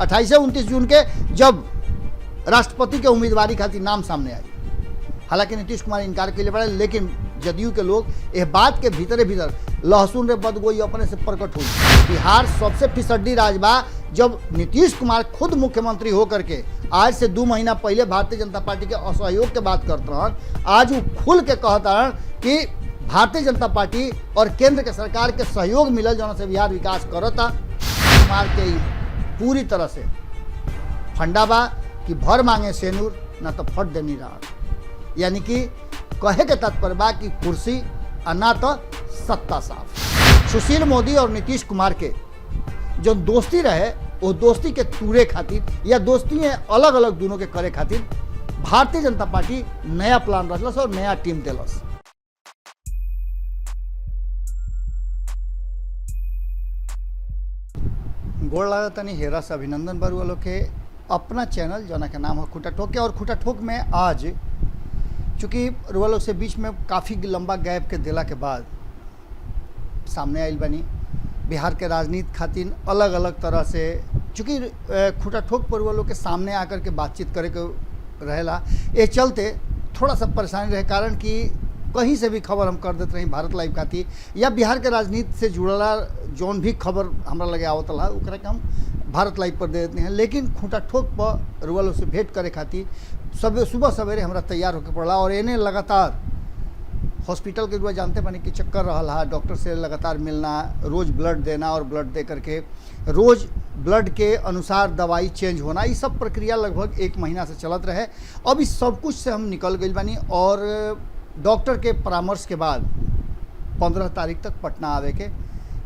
28 से 29 जून के जब राष्ट्रपति के उम्मीदवारी खातिर नाम सामने आई। हालांकि नीतीश कुमार इनकार के लिए पड़े, लेकिन जदयू के लोग यह बात के भीतरे भीतर लहसुन रे बदगोई अपने से प्रकट हुई। बिहार सबसे फिसड्डी राज्य बा। जब नीतीश कुमार खुद मुख्यमंत्री होकर के आज से 2 महीना पहले भारतीय जनता पार्टी के असहयोग के बात करते रहन, आज वो खुल के कहता रहन कि भारतीय जनता पार्टी और केंद्र के सरकार के सहयोग मिलल जौन से बिहार विकास करता। कुमार के पूरी तरह से फंडा बा कि भर मांगे सेनूर ना तो फट देनी रहा, यानी कि कहे के तात्पर्य बा कि कुर्सी और ना तो सत्ता साफ। सुशील मोदी और नीतीश कुमार के जो दोस्ती रहे वो दोस्ती के तूरे खातिर या दोस्ती अलग अलग दोनों के करे खातिर भारतीय जनता पार्टी नया प्लान रचलस और नया टीम दिलस। गोड़ लगा तनी हेरा से अभिनंदन बरुआ लोग के अपना चैनल जना के नाम है खूटा ठोक के। और खूटा ठोक में आज चूँकि रुआ लोग से बीच में काफ़ी लंबा गैप के दिला के बाद सामने आयल बनी बिहार के राजनीति खातिर अलग अलग तरह से, चूँकि खूटा ठोक पर रुआ लोग के सामने आकर के बातचीत करे के रहेला, ये चलते थोड़ा सा परेशानी रहे। कारण कि कहीं से भी खबर हम कर देते रही भारत लाइव खातिर या बिहार के राजनीति से जुड़ला जौन भी खबर हमरा लगे आवत रहा ओकरा के हम भारत लाइव पर दे देते हैं। लेकिन खूटा ठोक पर रुआ लोग से भेंट करे खातिर सुबह सवेरे हमरा तैयार होकर पड़ला और इन्हें लगातार हॉस्पिटल के रुआ जानते पानी कि चक्कर रहा, डॉक्टर से लगातार मिलना, रोज़ ब्लड देना और ब्लड दे करके रोज़ ब्लड के अनुसार दवाई चेंज होना, ये सब प्रक्रिया लगभग 1 महीना से चलत रहे। अब इस सब कुछ से हम निकल गए बानी और डॉक्टर के परामर्श के बाद 15 तारीख तक पटना आवे के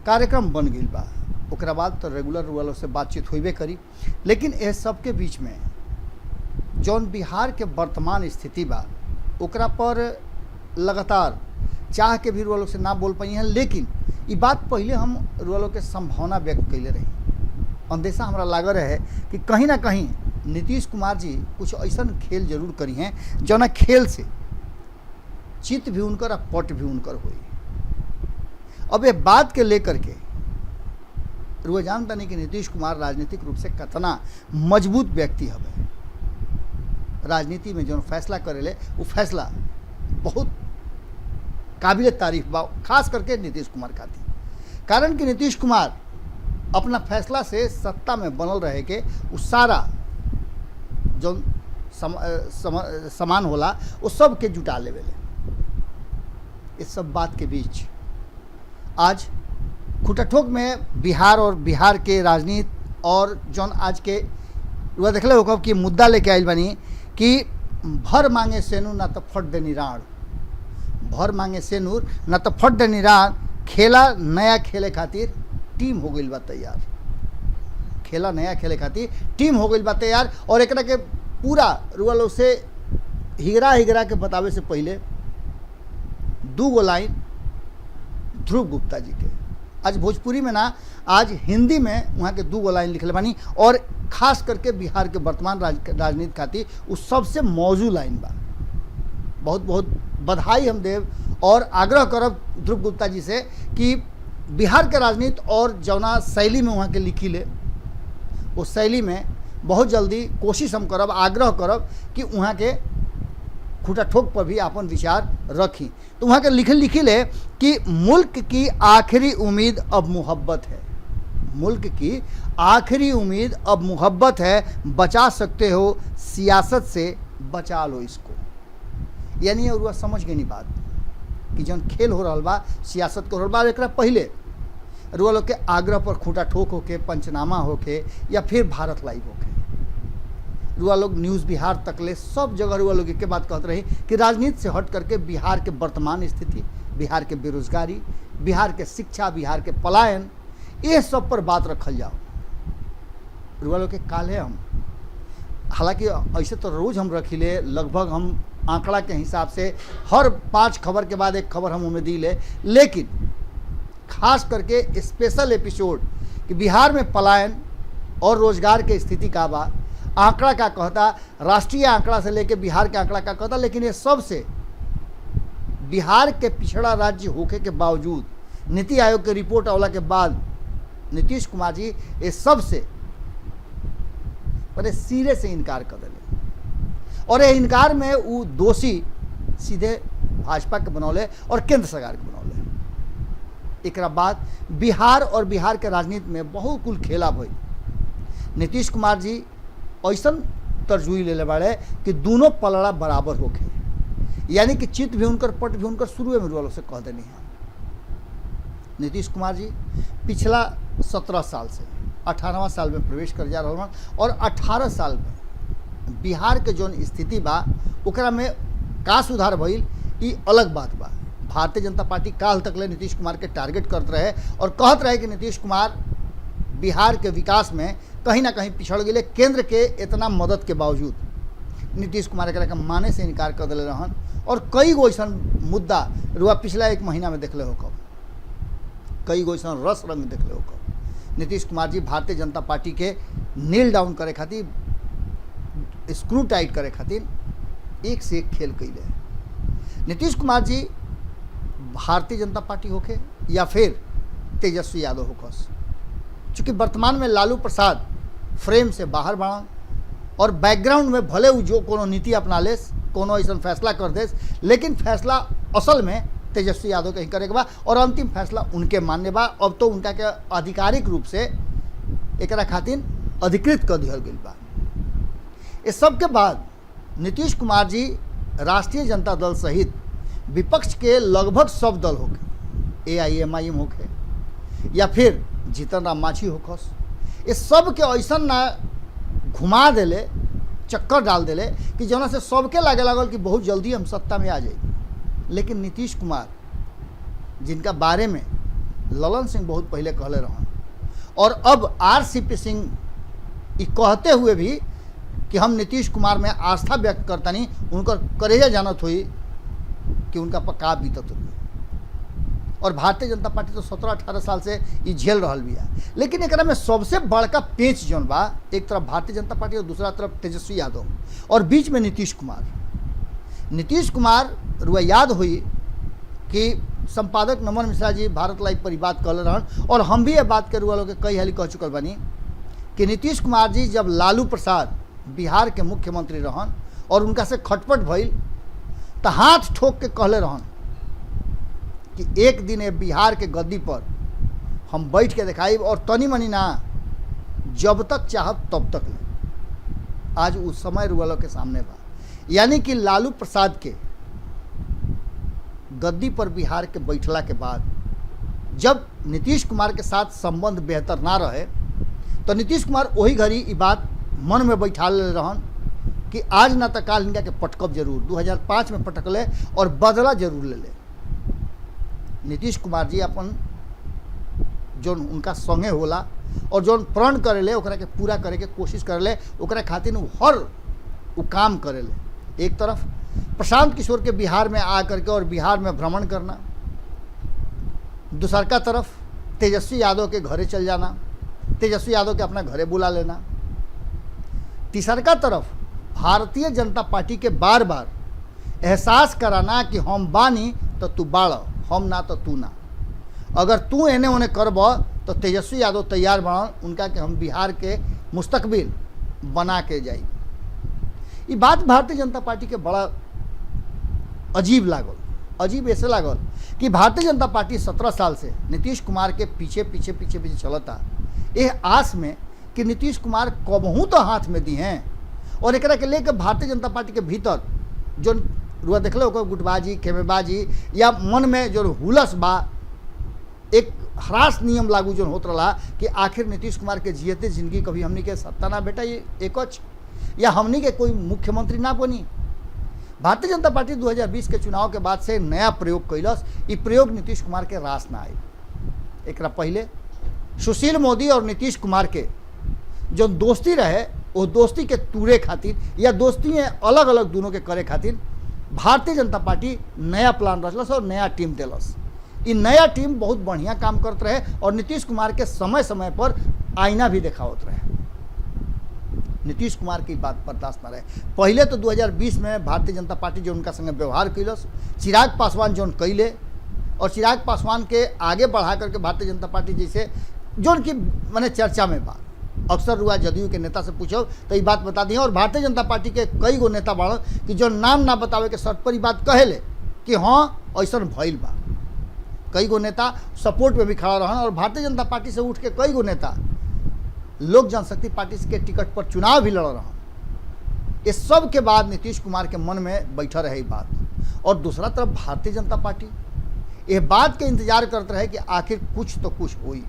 कार्यक्रम बन गई बा। ओकरा बाद तो रेगुलर रुआ से बातचीत होबे करी। लेकिन ये सब के बीच में जौन बिहार के वर्तमान स्थिति बा ओकरा पर लगातार चाह के भी रुआ लोग से ना बोल पाई हैं। लेकिन ये बात पहले हम रुआ लोग के संभावना व्यक्त कैले रही, अंदेशा हमरा लागल रहे कि कहीं ना कहीं नीतीश कुमार जी कुछ ऐसा खेल जरूर करी हैं जौना खेल से चित भी उनकर और पट भी उनकर हुई। अब ये बात के लेकर के रुआ जानता नहीं कि नीतीश कुमार राजनीतिक रूप से कितना मजबूत व्यक्ति हवे। राजनीति में जो फैसला करेले वो फैसला बहुत काबिल तारीफ बा, खास करके नीतीश कुमार खातिर। कारण कि नीतीश कुमार अपना फैसला से सत्ता में बनल रहे के वो सारा जो सामान होला वो सब के जुटा लेवेले। इस सब बात के बीच आज खूटा ठोक में बिहार और बिहार के राजनीति और जौन आज के वह देखले हो कि मुद्दा लेके आयल बनी कि भर मांगे सेनूर ना तो फट देनी राण, भर मांगे सेनूर ना तो फट देनी राण। खेला नया खेले खातिर टीम हो गई बा तैयार, खेला नया खेले खातिर टीम हो गई बा तैयार। और एक के पूरा रुआ लोग से हिगरा के बतावे से पहले 2 लाइन ध्रुव गुप्ता जी के आज भोजपुरी में ना आज हिंदी में वहाँ के 2 लाइन लिखले बानी और खास करके बिहार के वर्तमान राजनीति खातिर उस सबसे मौजू लाइन बा। बहुत बहुत बधाई हम देव और आग्रह करब ध्रुव गुप्ता जी से कि बिहार के राजनीति और जौना शैली में वहाँ के लिखी ले उस शैली में बहुत जल्दी कोशिश हम करब, आग्रह करब कि वहाँ के खूटा ठोक पर भी अपन विचार रखी। तो वहाँ के लिखी ले कि मुल्क की आखिरी उम्मीद अब मोहब्बत है, मुल्क की आखिरी उम्मीद अब मोहब्बत है, बचा सकते हो सियासत से बचा लो इसको। यानी और समझ गई नहीं बात कि जौन खेल हो रहा बा सियासत के हो रहा बा। एकरा पहले रुआ लोग के आग्रह पर खूटा ठोक होके, पंचनामा होके या फिर भारत लाइव होके रुआ लोग न्यूज़ बिहार तक ले सब जगह रुआ लोग एक बात कहते रही कि राजनीति से हट करके बिहार के वर्तमान स्थिति, बिहार के बेरोजगारी, बिहार के शिक्षा, बिहार के पलायन, ये सब पर बात रखल जाओ। रुआ लोग के काले हम हालांकि ऐसे तो रोज़ हम रखिले, लगभग हम आंकड़ा के हिसाब से हर 5 खबर के बाद एक खबर हम उम्मीद ले, लेकिन खास करके स्पेशल एपिसोड कि बिहार में पलायन और रोजगार के स्थिति का बा, आंकड़ा क्या कहता, राष्ट्रीय आंकड़ा से लेके बिहार के आंकड़ा क्या कहता। लेकिन ये सबसे बिहार के पिछड़ा राज्य होके के बावजूद नीति आयोग के रिपोर्ट आवला के बाद नीतीश कुमार जी ये सबसे मैंने सिरे से इनकार कर दिले और ये इनकार में वो दोषी सीधे भाजपा के बनौले और केंद्र सरकार के बनौले। एक बाद बिहार और बिहार के राजनीति में बहुत कुल खेला भई। नीतीश कुमार जी ऐसा तरजुई ले बाड़े कि दोनों पलड़ा बराबर होके, यानी कि चित भी उनकर पट भी उनकर शुरू में रुआ से कह देनी है। नीतीश कुमार जी पिछला 17 साल से 18वां साल में प्रवेश कर जा रहा और 18 साल में बिहार के जो स्थिति बा ओकरा में का सुधार भइल ई अलग बात बा। भारतीय जनता पार्टी काल तक ले नीतीश कुमार के टारगेट करत रहे और कहत रहे कि नीतीश कुमार बिहार के विकास में कहीं ना कहीं पिछड़ गए। केंद्र के इतना मदद के बावजूद नीतीश कुमार एकरा माने से इनकार कर दिले रहन और कई गो ऐसा मुद्दा रुआ पिछला 1 महीना में देखले हो कब, कई गो ऐसा रस रंग देखले हो कब। नीतीश कुमार जी भारतीय जनता पार्टी के नील डाउन करे खातिर, स्क्रू टाइट करे खातिर एक से एक खेल कैले। नीतीश कुमार जी भारतीय जनता पार्टी होके या फिर तेजस्वी यादव होकस, चूँकि वर्तमान में लालू प्रसाद फ्रेम से बाहर बढ़न और बैकग्राउंड में भले वो जो कोनो नीति अपना लेस, कोनो ऐसा फैसला कर देस, लेकिन फैसला असल में तेजस्वी यादव के ही करे के बा और अंतिम फैसला उनके मान्य बा। अब तो उनका के आधिकारिक रूप से एकरा खातिर अधिकृत कर दिया गई बा। इस सब के बाद नीतीश कुमार जी राष्ट्रीय जनता दल सहित विपक्ष के लगभग सब दल होके, AIMIM होके या फिर जीतन राम मांझी होकस, इस सब के ऐसा ना घुमा देले, चक्कर डाल देले कि जना से सबके लागे लागल कि बहुत जल्दी हम सत्ता में आ जाए। लेकिन नीतीश कुमार जिनका बारे में ललन सिंह बहुत पहले कहले रहन और अब RCP सिंह ये कहते हुए भी कि हम नीतीश कुमार में आस्था व्यक्त करतानी, उनकर करेजा जानत हुई कि उनका पक्का बीतत हुई। और भारतीय जनता पार्टी तो 17-18 साल से ये झेल रहा बिया। लेकिन एक में सबसे बड़का पेच जौन बा, एक तरफ भारतीय जनता पार्टी और दूसरा तरफ तेजस्वी यादव और बीच में नीतीश कुमार। नीतीश कुमार रुआ याद हुई कि संपादक नमन मिश्रा जी भारत लाइव पर बात कहले रहन और हम भी ये बात के रुआ लोग के कई हाली कह चुकल बनी कि नीतीश कुमार जी जब लालू प्रसाद बिहार के मुख्यमंत्री रहन और उनका से खटपट भइल तो हाथ ठोक के कहले रहन कि एक दिन बिहार के गद्दी पर हम बैठ के दिखाई और तनी मनी ना, जब तक चाहब तब तक ले। आज उस समय रुआ के सामने बा, यानी कि लालू प्रसाद के गद्दी पर बिहार के बैठला के बाद जब नीतीश कुमार के साथ संबंध बेहतर ना रहे तो नीतीश कुमार वही घड़ी ये बात मन में बैठा ले रहन कि आज ना तो काल इनका के पटकब जरूर। 2005 में पटकले और बदला जरूर ले। नीतीश कुमार जी अपन जो उनका संगे होला और जो प्रण करेले ओकरा के पूरा करे के कोशिश करेले, ओकरा खातिर हर वो काम करेले। एक तरफ प्रशांत किशोर के बिहार में आ करके और बिहार में भ्रमण करना, दूसरा तरफ तेजस्वी यादव के घरे चल जाना, तेजस्वी यादव के अपना घरे बुला लेना, तीसरा तरफ भारतीय जनता पार्टी के बार बार एहसास कराना कि हम बानी तो तू बाड़, हम ना तो तू ना, अगर तू एने ओने करब तो तेजस्वी यादव तैयार बनन उनका कि हम बिहार के मुस्तकबिल बना के जाई। ये बात भारतीय जनता पार्टी के बड़ा अजीब लागल। अजीब ऐसे लागल कि भारतीय जनता पार्टी 17 साल से नीतीश कुमार के पीछे पीछे पीछे पीछे चलता, यह आस में कि नीतीश कुमार कबहू तो हाथ में दी हैं और एकरा के लेकर भारतीय जनता पार्टी के भीतर जो रुआ देखले ओकर गुटबाजी, खेमेबाजी या मन में जो हुलस बा, एक हरास नियम लागू जो होत रहा कि आखिर नीतीश कुमार के जियते जिंदगी कभी हमनी के सत्ता ना बेटा ये एकच या हमनी के कोई मुख्यमंत्री ना बनी। भारतीय जनता पार्टी 2020 के चुनाव के बाद से नया प्रयोग कैलस। ये प्रयोग नीतीश कुमार के रास ना आई। एक पहले सुशील मोदी और नीतीश कुमार के जो दोस्ती रहे वो दोस्ती के तूरे खातिर या दोस्ती अलग अलग दोनों के करे खातिर भारतीय जनता पार्टी नया प्लान रचलस और नया टीम दिलस। ये नया टीम बहुत बढ़िया काम करते रहे और नीतीश कुमार के समय समय पर आईना भी दिखावत रहे। नीतीश कुमार की बात बर्दाश्त न रहे। पहले तो 2020 में भारतीय जनता पार्टी जो उनका संगे व्यवहार कैलस, चिराग पासवान जो कैले और चिराग पासवान के आगे बढ़ा करके भारतीय जनता पार्टी जैसे जो उनकी मैंने चर्चा में बा अक्सर रुआ जदयू के नेता से पूछो तो ये बात बता दी। और भारतीय जनता पार्टी के कई गो नेता बाड़ो कि जो नाम ना बतावे के शर्त पर बात कहेले कि हाँ ऐसा भइल बा। कई गो नेता सपोर्ट में भी खड़ा रहन और भारतीय जनता पार्टी से उठ के कई गो नेता लोक जनशक्ति पार्टी के टिकट पर चुनाव भी लड़ रहा। इस सब के बाद नीतीश कुमार के मन में बैठा रहे बात। और दूसरा तरफ भारतीय जनता पार्टी ये बात के इंतजार करते रहे कि आखिर कुछ तो कुछ हुई।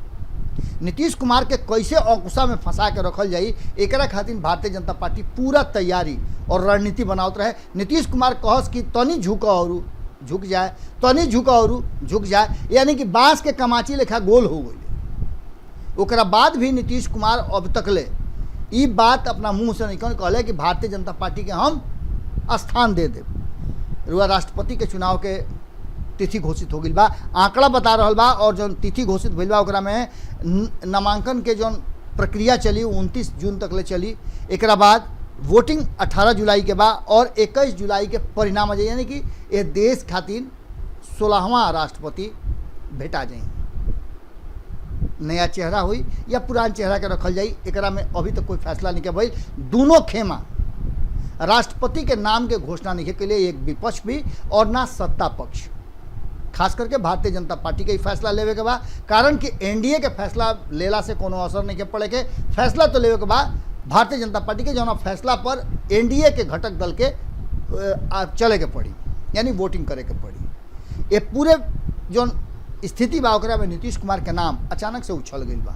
नीतीश कुमार के कैसे अंकुशा में फंसा के रखल जाई एकरा खातिर भारतीय जनता पार्टी पूरा तैयारी और रणनीति बनावत रहे। नीतीश कुमार कहस कि तनी झुक और झुक जाए, तनी झुक और झुक जाए, यानी कि बांस के कमाची लेखा गोल हो गई। ओकरा बाद भी नीतीश कुमार अब तक ले ई बात अपना मुंह से नहीं कहले कि भारतीय जनता पार्टी के हम स्थान दे देव। रुआ राष्ट्रपति के चुनाव के तिथि घोषित हो गई बा, आंकड़ा बता रहा बा। और जो तिथि घोषित भइल बा ओकरा में नामांकन के जो प्रक्रिया चली 29 जून तक ले चली। एक बाद वोटिंग 18 जुलाई के बा और 21 जुलाई के परिणाम आ जाए, यानी कि ये देश खातिर 16वां राष्ट्रपति भेटा जाए। नया चेहरा हुई या पुरान चेहरा के रखल जाई एकरा में अभी तक कोई फैसला नहीं किया भाई। दोनों खेमा राष्ट्रपति के नाम के घोषणा नहीं के लिए एक विपक्ष भी और ना सत्ता पक्ष, खास करके भारतीय जनता पार्टी के ही फैसला लेवे के बा। कारण कि एनडीए के फैसला लेला से कोनो असर नहीं के पड़े के, फैसला तो लेवे के बा भारतीय जनता पार्टी के जो फैसला पर एनडीए के घटक दल के चले के पड़ी, यानी वोटिंग करे के पड़ी। ये पूरे जो स्थिति बा ओकरा में नीतीश कुमार के नाम अचानक से उछल गई बा।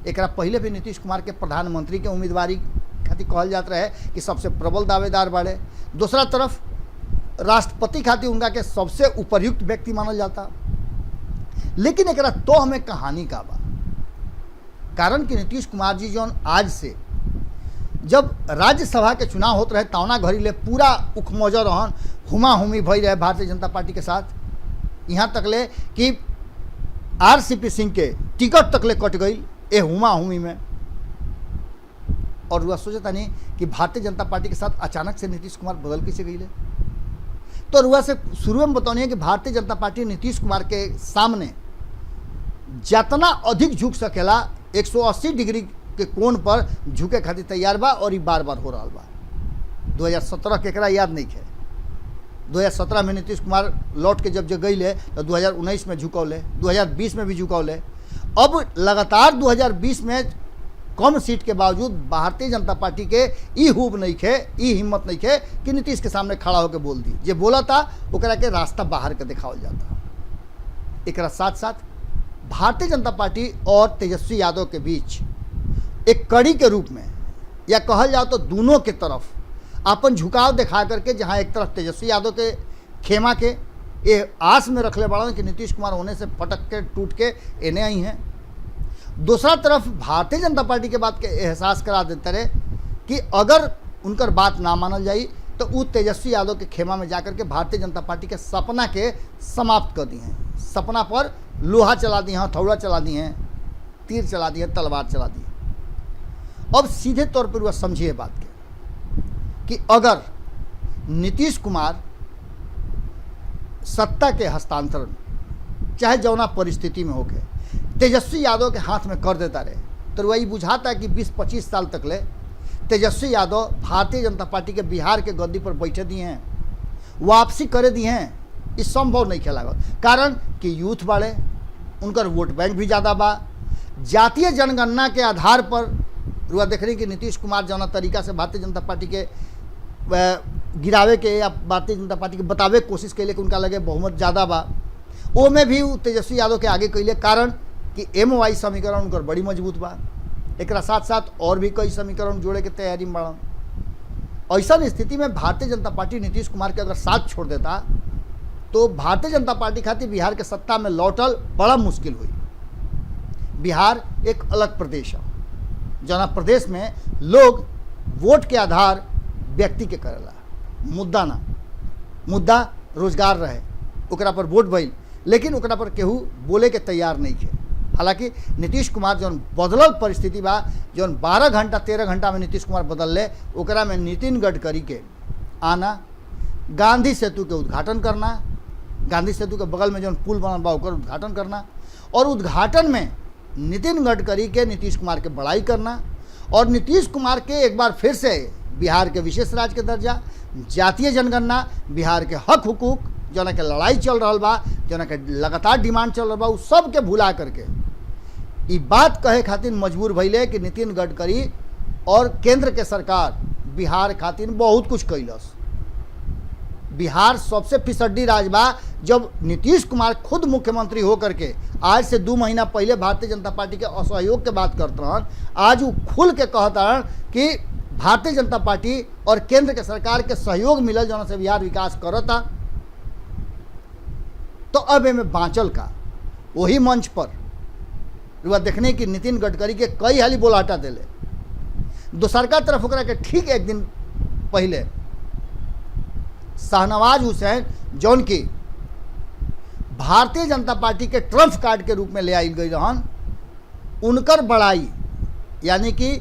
एकरा पहले भी नीतीश कुमार के प्रधानमंत्री के उम्मीदवारी खातिर कहल जात रहे कि सबसे प्रबल दावेदार बाड़े। दूसरा तरफ राष्ट्रपति खातिर उनका के सबसे उपयुक्त व्यक्ति मानल जाता। लेकिन एकरा तो हमें कहानी का बा, कारण कि नीतीश कुमार जी जो आज से जब राज्यसभा के चुनाव होते रहे तौना घड़ी ले पूरा उखमौजा रहन, हुमा हुमी भई रहे भारतीय जनता पार्टी के साथ। यहाँ तक ले कि आरसीपी सिंह के टिकट तक ले कट गई ए हुमा हुमी में। और वह सोचता नहीं कि भारतीय जनता पार्टी के साथ अचानक से नीतीश कुमार बदल कैसे गई ले। तो रुआ से शुरू में बतानी है कि भारतीय जनता पार्टी नीतीश कुमार के सामने जितना अधिक झुक सकेला 180 डिग्री के कोण पर झुके खातिर तैयार बा। और ये बार बार हो रहा बा। 2017 केकरा याद नहीं है, 2017 में नीतीश कुमार लौट के जब गई ले तो 2019 में झुकौले, 2020 में भी झुकौले। अब लगातार 2020 में कम सीट के बावजूद भारतीय जनता पार्टी के ई हुब नहीं खे, ई हिम्मत नहीं खे कि नीतीश के सामने खड़ा होकर बोल दी। जे बोला था ओकरा के रास्ता बाहर के दिखावल जाता। एक साथ साथ भारतीय जनता पार्टी और तेजस्वी यादव के बीच एक कड़ी के रूप में या कहल जाओ तो दोनों के तरफ अपन झुकाव दिखा करके, जहां एक तरफ तेजस्वी यादव के खेमा के ये आस में रखले बड़ा कि नीतीश कुमार होने से फटक के टूट के एने आई हैं, दूसरा तरफ भारतीय जनता पार्टी के बात के एहसास करा देते रहे कि अगर उनकर बात ना मानल जाई तो वो तेजस्वी यादव के खेमा में जाकर के भारतीय जनता पार्टी के सपना के समाप्त कर दी हैं। सपना पर लोहा चला दी हैं, हथौड़ा चला दी हैं, तीर चला दी है, तलवार चला दी है। अब सीधे तौर पर वह समझिए बात के कि अगर नीतीश कुमार सत्ता के हस्तांतरण चाहे जौना परिस्थिति में होके तेजस्वी यादव के हाथ में कर देता रहे तो वही बुझाता है कि 20-25 साल तक ले तेजस्वी यादव भारतीय जनता पार्टी के बिहार के गद्दी पर बैठे दिए हैं, वापसी करे दिए हैं। इस संभव नहीं खेला, कारण कि यूथ बाड़े, उनकर वोट बैंक भी ज़्यादा बा। जातीय जनगणना के आधार पर रुआ देख रही कि नीतीश कुमार जौना तरीका से भारतीय जनता पार्टी के गिरावे के या भारतीय जनता पार्टी के बतावे के कोशिश कैले कि उनका लगे बहुमत ज़्यादा बा, वो में भी तेजस्वी यादव के आगे कैले। कारण कि MOI समीकरण उनकर बड़ी मजबूत बा। एक साथ साथ और भी कई समीकरण जोड़े के तैयारी में बढ़न। ऐसा स्थिति में भारतीय जनता पार्टी नीतीश कुमार के अगर साथ छोड़ देता तो भारतीय जनता पार्टी खातिर बिहार के सत्ता में लौटल बड़ा मुश्किल हुई। बिहार एक अलग प्रदेश है, जना प्रदेश में लोग वोट के आधार व्यक्ति के करेला, मुद्दा ना। मुद्दा रोजगार रहे, ओकरा पर वोट भइल, लेकिन ओकरा पर केहू बोले के तैयार नहीं है। हालांकि नीतीश कुमार जौन बदलल परिस्थिति बा, जौन 12 घंटा 13 घंटा में नीतीश कुमार बदल ले, ओकरा में नितिन गडकरी के आना, गांधी सेतु के उद्घाटन करना, गांधी सेतु के बगल में जौन पुल बनल बा ओकर उद्घाटन करना, और उद्घाटन में नितिन गडकरी के नीतीश कुमार के बड़ाई करना और नीतीश कुमार के एक बार फिर से बिहार के विशेष राज्य के दर्जा, जातीय जनगणना, बिहार के हक हुकूक जना के लड़ाई चल रहा बा, जना के लगातार डिमांड चल रहा बा, उस सब के भुला करके ये बात कहे खातिर मजबूर भइले कि नितिन गडकरी और केंद्र के सरकार बिहार खातिर बहुत कुछ कैलस। बिहार सबसे फिसड्डी राज्य बा। जब नीतीश कुमार खुद मुख्यमंत्री होकर के आज से 2 महीना पहले भारतीय जनता पार्टी के असहयोग के बात करते रहन, आज वो खुल के कहता रहन कि भारतीय जनता पार्टी और केंद्र के सरकार के सहयोग मिलल जौन से बिहार विकास करता। तो अब एमें बाँचल का वही मंच पर रुआ देखने की नितिन गडकरी के कई हाली बोलाटा दिले। दूसरका तरफ ओकरा के ठीक एक दिन पहले शाहनवाज हुसैन जौन की भारतीय जनता पार्टी के ट्रम्प कार्ड के रूप में ले आई गई रहन, उनकर बड़ाई यानी कि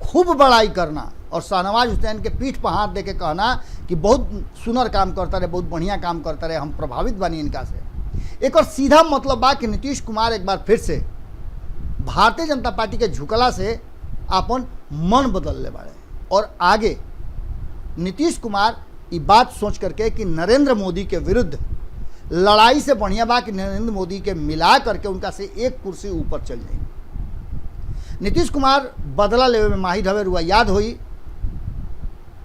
खूब बड़ाई करना और शाहनवाज हुसैन के पीठ पर हाथ दे के कहना कि बहुत सुनर काम करता रहे, बहुत बढ़िया काम करता रहे, हम प्रभावित बनी इनका से। एक और सीधा मतलब बा कि नीतीश कुमार एक बार फिर से भारतीय जनता पार्टी के झुकला से अपन मन बदल ले बाड़े और आगे नीतीश कुमार ये बात सोच करके कि नरेंद्र मोदी के विरुद्ध लड़ाई से बढ़िया बा कि नरेंद्र मोदी के मिला करके उनका से एक कुर्सी ऊपर चल जाए। नीतीश कुमार बदला लेवे में माहिर हवे। रुआ याद होई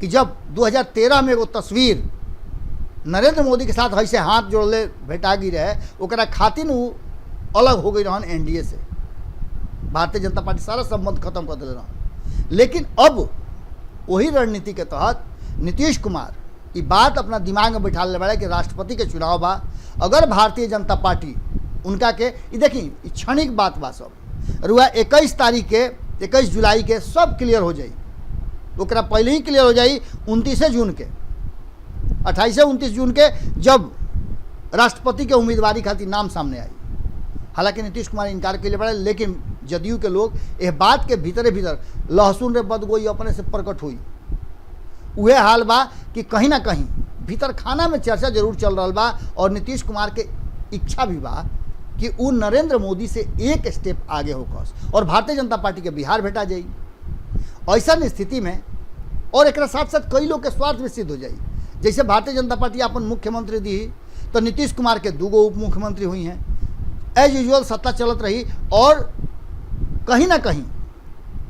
कि जब 2013 में वो तस्वीर नरेंद्र मोदी के साथ ऐसे हाथ जोड़ले भेटागी रहे, ओकरा खातिर वो अलग हो गई रहन एनडीए से। भारतीय जनता पार्टी सारा संबंध खत्म कर दिले रहन। लेकिन अब वही रणनीति के तहत नीतीश कुमार ये बात अपना दिमाग में बैठा ले बड़ा कि राष्ट्रपति के चुनाव बा, अगर भारतीय जनता पार्टी उनका के ये देखी क्षणिक बात बा, सब रुआ 21 तारीख के 21 जुलाई के सब क्लियर हो जाई, ओकरा पहले ही क्लियर हो जाई 29 जून के 28 से 29 जून के जब राष्ट्रपति के उम्मीदवारी खातिर नाम सामने आई। हालांकि नीतीश कुमार इनकार के लिए बड़े, लेकिन जदयू के लोग यह बात के भीतरे भीतर लहसुन रे बदगोई अपने से प्रकट हुई। उहे हाल बा कि कहीं ना कहीं भीतर खाना में चर्चा जरूर चल रहा बा और नीतीश कुमार के इच्छा भी बा कि वो नरेंद्र मोदी से एक स्टेप आगे होकस और भारतीय जनता पार्टी के बिहार भेटा जाई। ऐसा स्थिति में और एक साथ साथ कई लोग के स्वार्थ भी सिद्ध हो जाई। जैसे भारतीय जनता पार्टी अपन मुख्यमंत्री दी तो नीतीश कुमार के 2 उप मुख्यमंत्री हुई हैं, एज यूजुअल सत्ता चलत रही और कहीं ना कहीं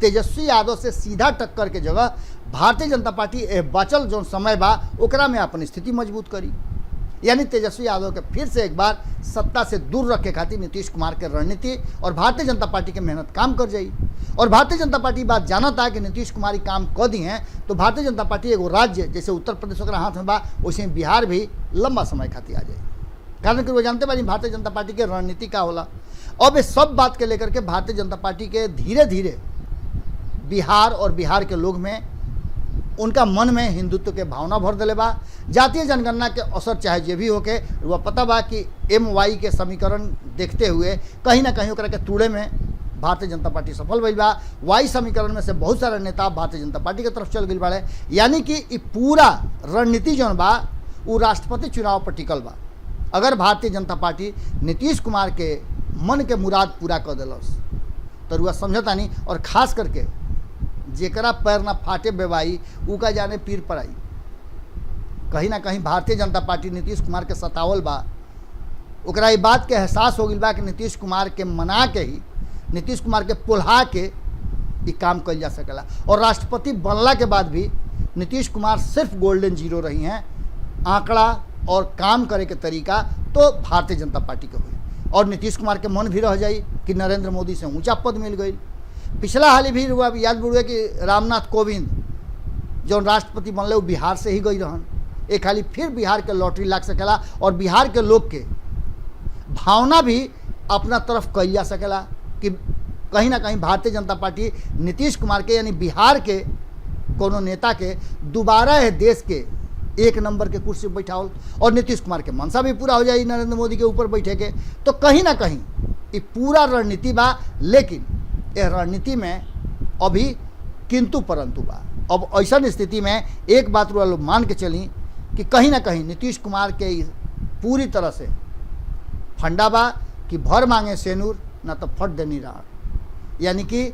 तेजस्वी यादव से सीधा टक्कर के जगह भारतीय जनता पार्टी बचल जो समय बा ओकरा में अपन स्थिति मजबूत करी। यानी तेजस्वी यादव के फिर से एक बार सत्ता से दूर रखे खातिर नीतीश कुमार के रणनीति और भारतीय जनता पार्टी के मेहनत काम कर जाई। और भारतीय जनता पार्टी बात जानता है कि नीतीश कुमार काम कर दी हैं तो भारतीय जनता पार्टी एगो राज्य जैसे उत्तर प्रदेश ओकरा हाथ में बा, वैसे बिहार भी लंबा समय खातिर आ जाए। कारण कि वो जानते बानी भारतीय जनता पार्टी के रणनीति का होला। अब इस सब बात के लेकर के भारतीय जनता पार्टी के धीरे धीरे बिहार और बिहार के लोग में उनका मन में हिंदुत्व के भावना भर दिले बा। जातीय जनगणना के असर चाहे जे भी होके वह पता बा कि MY के समीकरण देखते हुए कहीं ना कहीं ओकरा के तूड़े में भारतीय जनता पार्टी सफल भइल बा। Y समीकरण में से बहुत सारे नेता भारतीय जनता पार्टी के तरफ चल गई बाड़े। यानी कि ये पूरा रणनीति जौन बा वो राष्ट्रपति चुनाव पर टिकल बा। अगर भारतीय जनता पार्टी नीतीश कुमार के मन के मुराद पूरा कर दिलस तो रुआ समझता नहीं, और खास करके जेकरा पैर ना फाटे बेवाई ऊ का जाने पीर पर आई। कहीं ना कहीं भारतीय जनता पार्टी नीतीश कुमार के सतावल बा, ओकरा ये बात के एहसास हो गई बा कि नीतीश कुमार के मना के ही, नीतीश कुमार के पुल्हा के ये काम कल जा सकेला। और राष्ट्रपति बनला के बाद भी नीतीश कुमार सिर्फ गोल्डन जीरो रही हैं। आंकड़ा और काम करे के तरीका तो भारतीय जनता पार्टी के हुई और नीतीश कुमार के मन भी रह जाई कि नरेंद्र मोदी से ऊंचा पद मिल गई। पिछला हाल भी हुआ, याद बुढ़े कि रामनाथ कोविंद जो राष्ट्रपति बनले वो बिहार से ही गई रहन। एक हाली फिर बिहार के लॉटरी लाग सकेला और बिहार के लोग के भावना भी अपना तरफ कल जा सकेला कि कहीं ना कहीं भारतीय जनता पार्टी नीतीश कुमार के यानी बिहार के कोनो नेता के दोबारा है देश के 1 नंबर के कुर्सी पर बैठाओ और नीतीश कुमार के मनसा भी पूरा हो जाए नरेंद्र मोदी के ऊपर बैठे के। तो कहीं ना कहीं ये पूरा रणनीति बा, लेकिन यह रणनीति में अभी किंतु परंतु बा। अब ऐसा स्थिति में एक बात लोग मान के चली कि कहीं ना कहीं नीतीश कुमार के पूरी तरह से फंडा बा कि भर मांगे सेनूर ना तो फट देनी रार। यानी कि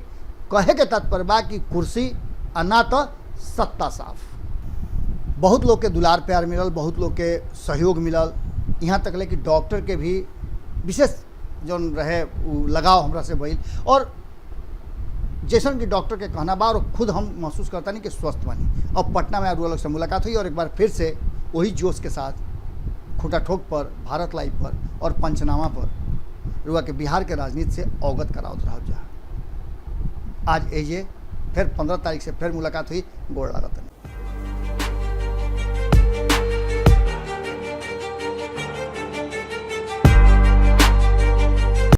कहे के तात्पर्य बा कि कुर्सी आ ना तो सत्ता साफ। बहुत लोग के दुलार प्यार मिलल, बहुत लोग के सहयोग मिलल, यहाँ तक ले कि डॉक्टर के भी विशेष जौन रहे उ लगाव हमरा से भइल। और जैसन कि डॉक्टर के कहना बा और खुद हम महसूस करता नहीं कि स्वस्थ बनी। अब पटना में रुआ लोग से मुलाकात हुई और एक बार फिर से वही जोश के साथ खूटा ठोक पर, भारत लाइव पर और पंचनामा पर रुआ के बिहार के राजनीति से अवगत करावत रहा जा। आज एजे फिर 15 तारीख से फिर मुलाकात हुई। गोड़ लागत।